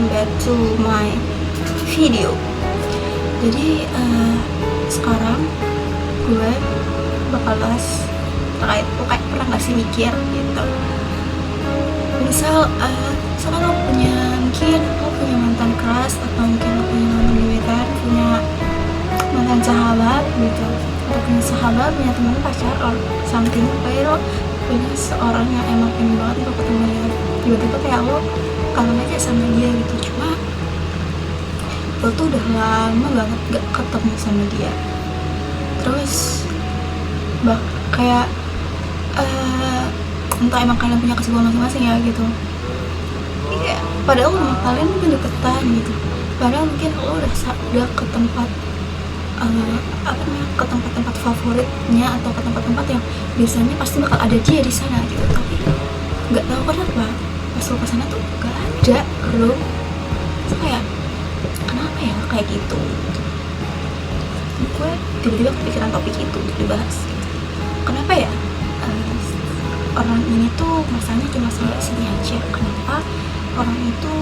welcome back to my video. Jadi sekarang gue bakal bahas terkait lo kayak pernah gak sih mikir gitu, misal lo punya mantan crush, atau mungkin lo punya mantan gebetan, punya mantan sahabat gitu, atau punya sahabat, punya teman pacar or something, kayak lo punya seorang yang emang pengen banget lo ketemu dia, tiba-tiba kayak lo kangen aja sama dia gitu, cuma lo tuh udah lama banget gak ketemu sama dia, terus kayak entah emang kalian punya kesibukan masing-masing ya gitu, ya, padahal sama kalian mungkin deketan gitu, padahal mungkin lo udah ke tempat ke tempat-tempat favoritnya atau ke tempat-tempat yang biasanya pasti bakal ada dia di sana gitu, tapi nggak tahu kenapa pas lo kesana tuh nggak ada lo, kayak kenapa ya kayak gitu. Gue tiba-tiba kepikiran topik itu untuk dibahas, kenapa ya orang ini tuh masanya cuma sampai sini aja, kenapa orang itu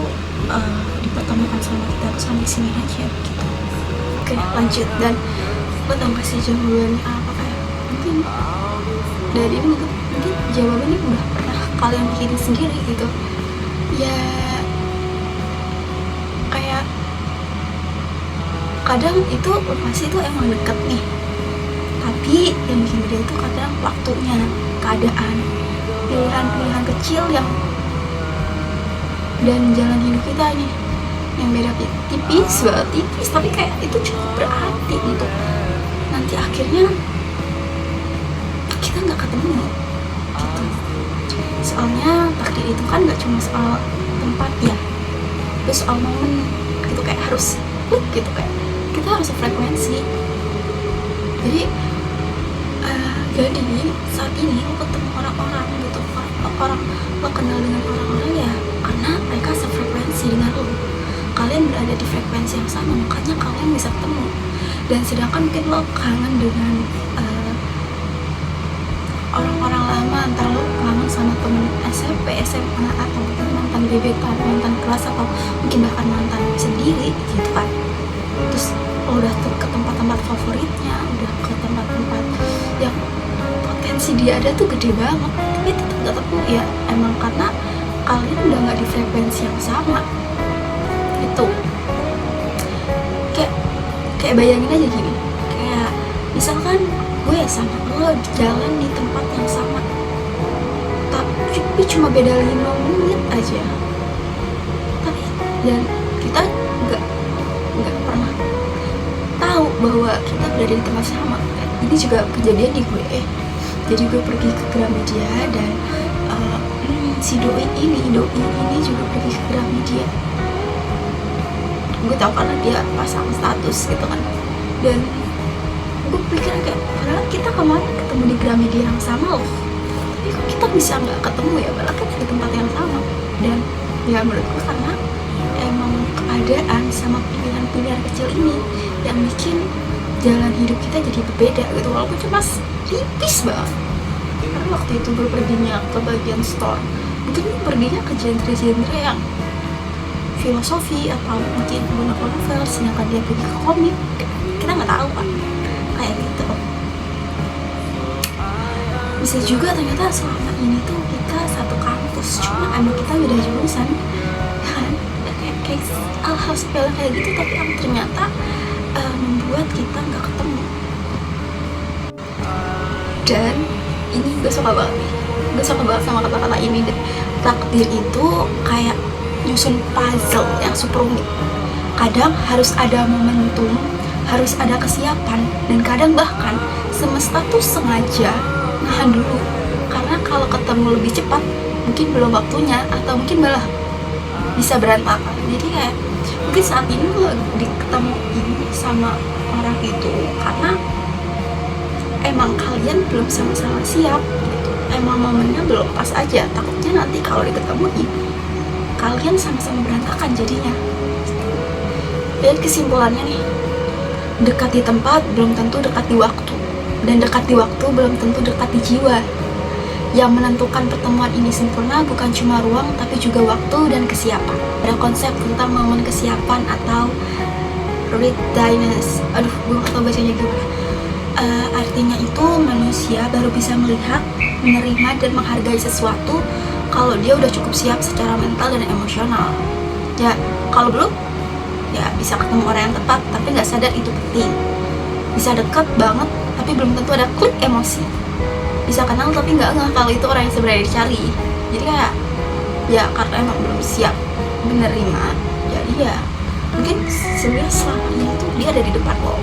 dipertemukan sama kita tuh sampai sini aja gitu. Oke, lanjut. Dan gue tau gak sih jawabannya apa, kayak mungkin dari ini mungkin jawabannya udah pernah kalian bikin sendiri gitu ya, kayak kadang itu lokasi itu emang deket nih, tapi yang bikin beda itu kadang waktunya, keadaan, pilihan-pilihan kecil yang dan jalan hidup kita nih yang beda tipis banget, tipis, tapi kayak itu cukup berarti untuk nanti akhirnya kita nggak ketemu gitu. Soalnya takdir itu kan nggak cuma soal tempat ya, itu soal momen gitu, kayak harus gitu, kayak kita harus frekuensi. Jadi saat ini lo ketemu orang-orang gitu, orang lo kenal dengan orang-orang ya karena mereka sefrekuensi dengan lo, kalian berada di frekuensi yang sama, makanya kalian bisa ketemu. Dan sedangkan mungkin lo kangen dengan orang-orang lama, entar lo kangen sama temen SMP, SMA, atau mungkin mantan gebetan, mantan kelas, atau mungkin bahkan mantan sendiri gitu kan. Terus lo udah ke tempat-tempat favoritnya, udah ke tempat-tempat yang potensi dia ada tuh gede banget, tapi tetap gak ketemu ya, emang karena kalian udah gak di frekuensi yang sama itu. Kayak bayangin aja gini, kayak misalkan gue sama lo jalan di tempat yang sama, tapi cuma beda 5 menit aja, tapi dan kita nggak pernah tahu bahwa kita berada di tempat sama. Ini juga kejadian di gue, jadi gue pergi ke Gramedia dan si doi ini juga pergi ke Gramedia. Gue tahu karena dia pasang status gitu kan, dan gue pikir kayak padahal kita kemarin ketemu di Gramedia yang sama loh, tapi kok kita bisa nggak ketemu ya, padahal kita di tempat yang sama. Dan ya menurut gue karena emang keadaan sama pilihan-pilihan kecil ini yang bikin jalan hidup kita jadi berbeda gitu, walaupun cuma tipis banget. Karena waktu itu gue perginya ke bagian store, mungkin gue perginya ke genre-genre yang filosofi atau mungkin novel, sedangkan dia pergi ke komik, kita nggak tahu kan, kayak gitu. Bisa juga ternyata selama ini tuh kita satu kampus, cuma emang kita beda jurusan kan, kayak hal-hal sepele kayak gitu, tapi yang ternyata membuat kita nggak ketemu. Dan ini gue suka banget sama kata-kata ini deh. Takdir itu kayak nyusun puzzle yang super rumit. Kadang harus ada momentum, harus ada kesiapan, dan kadang bahkan semesta tuh sengaja nahan dulu, karena kalau ketemu lebih cepat mungkin belum waktunya, atau mungkin malah bisa berantakan. Jadi kayak mungkin saat ini lo ketemu ini sama orang itu karena emang kalian belum sama-sama siap gitu. Emang momennya belum pas aja, takutnya nanti kalau diketemuin kalian sama-sama berantakan jadinya. Dan kesimpulannya nih, dekat di tempat belum tentu dekat di waktu, dan dekat di waktu belum tentu dekat di jiwa. Yang menentukan pertemuan ini sempurna bukan cuma ruang, tapi juga waktu dan kesiapan. Ada konsep tentang momen kesiapan atau readiness. Aduh, gue gak tau bacanya gimana. Artinya itu manusia baru bisa melihat, menerima, dan menghargai sesuatu kalau dia udah cukup siap secara mental dan emosional. Ya, kalau belum, ya bisa ketemu orang yang tepat, tapi nggak sadar itu penting. Bisa deket banget, tapi belum tentu ada klik emosi. Bisa kenal tapi nggak ngeh kalau itu orang yang sebenarnya dicari. Jadi kayak ya karena emang belum siap menerima, jadi ya mungkin sebenarnya selama ini tuh dia ada di depan lo,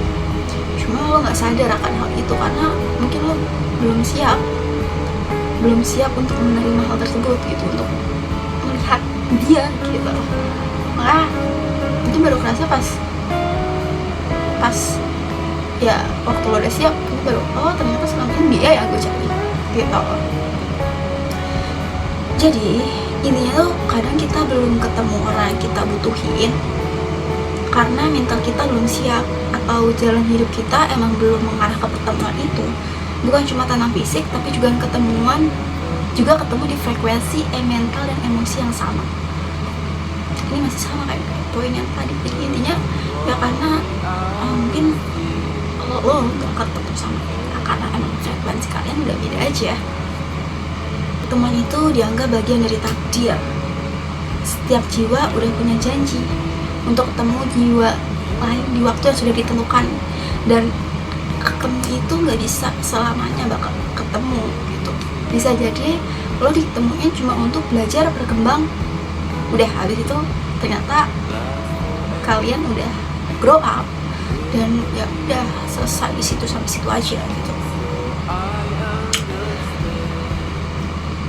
cuma lo nggak sadar akan hal itu karena mungkin lo belum siap untuk menerima hal tersebut gitu, untuk melihat dia gitu. Maka mungkin baru kerasa pas ya waktu lo udah siap, ini baru oh ternyata selama ini dia yang gue cari gitu. Jadi intinya tuh kadang kita belum ketemu orang yang kita butuhin karena mental kita belum siap, atau jalan hidup kita emang belum mengarah ke pertemuan itu. Bukan cuma tentang fisik, tapi juga ketemu di frekuensi mental dan emosi yang sama. Ini masih sama kayak poin yang tadi. Jadi intinya ya karena mungkin lo gak ketemu sama mereka karena emang frekuensi kalian udah beda aja. Pertemuan itu dianggap bagian dari takdir. Setiap jiwa udah punya janji untuk ketemu jiwa lain di waktu yang sudah ditentukan, dan ketemu itu nggak bisa selamanya bakal ketemu gitu. Bisa jadi lo ditemuin cuma untuk belajar, berkembang, udah habis itu ternyata kalian udah grow up dan ya udah selesai di situ sampai situ aja gitu.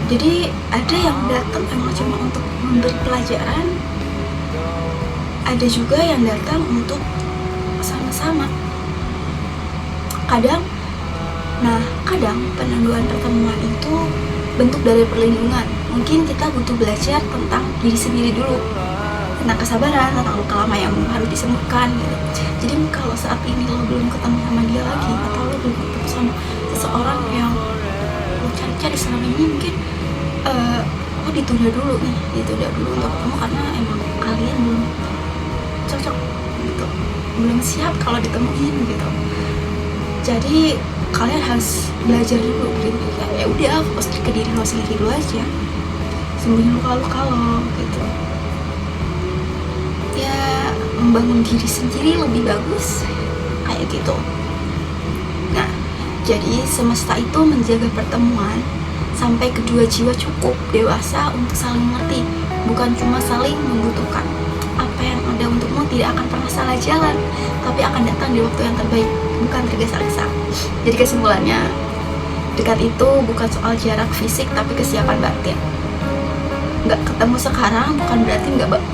Jadi ada yang datang emang cuma untuk memberi pelajaran, ada juga yang datang untuk sama-sama. Kadang penentuan pertemuan itu bentuk dari perlindungan. Mungkin kita butuh belajar tentang diri sendiri dulu, tentang kesabaran, tentang luka lama yang harus disembuhkan gitu. Jadi kalau saat ini lo belum ketemu sama dia lagi, atau lo belum ketemu sama seseorang yang lo cari-cari selama ini, mungkin lo ditunda dulu untuk ketemu karena emang kalian belum cocok gitu, belum siap kalau ditemuin gitu. Jadi kalian harus belajar dulu gitu. Ya udah, fokus ke diri lo sendiri dulu aja, sembuhin luka-luka lo gitu. Ya membangun diri sendiri lebih bagus kayak gitu. Nah, jadi semesta itu menjaga pertemuan sampai kedua jiwa cukup dewasa untuk saling mengerti, bukan cuma saling membutuhkan. Apa yang ada untukmu tidak akan pernah salah jalan, tapi akan datang di waktu yang terbaik, bukan tergesa-gesa. Jadi kesimpulannya, dekat itu bukan soal jarak fisik, tapi kesiapan batin. Nggak ketemu sekarang bukan berarti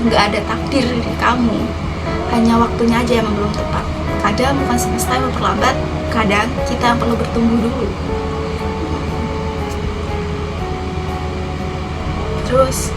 nggak ada takdir di kamu, hanya waktunya aja yang belum tepat. Kadang bukan semesta yang memperlambat, kadang kita yang perlu bertumbuh dulu. Terus